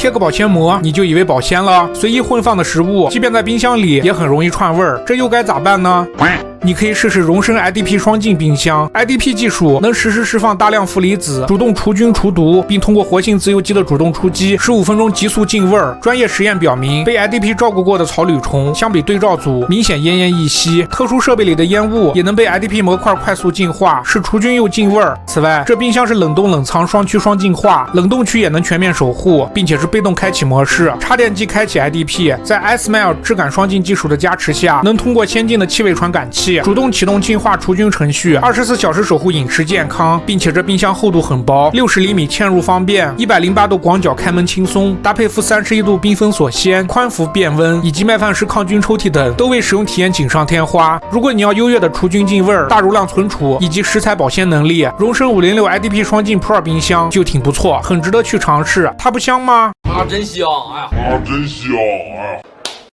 贴个保鲜膜你就以为保鲜了？随意混放的食物，即便在冰箱里也很容易串味儿，这又该咋办呢？你可以试试荣升 IDP 双净冰箱。IDP 技术能实时释放大量负离子，主动除菌除毒，并通过活性自由基的主动出击，15分钟急速净味儿。专业实验表明，被 IDP 照顾过的草履虫相比对照组明显奄奄一息。特殊设备里的烟雾也能被 IDP 模块快速净化，是除菌又净味儿。此外，这冰箱是冷冻冷藏双区双净化，冷冻区也能全面守护，并且是被动开启模式。插电机开启 IDP， 在 iSmile 质感双净技术的加持下，能通过先进的气味传感器主动启动净化除菌程序，24小时守护饮食健康，并且这冰箱厚度很薄，60厘米嵌入方便，108度广角开门轻松，搭配负31度冰封锁鲜，宽幅变温，以及麦饭石抗菌抽屉等，都为使用体验锦上添花。如果你要优越的除菌净味、大容量存储以及食材保鲜能力，荣升506 IDP 双净 Pro 冰箱就挺不错，很值得去尝试。它不香吗？它真香，哎呀，它真香，哎呀。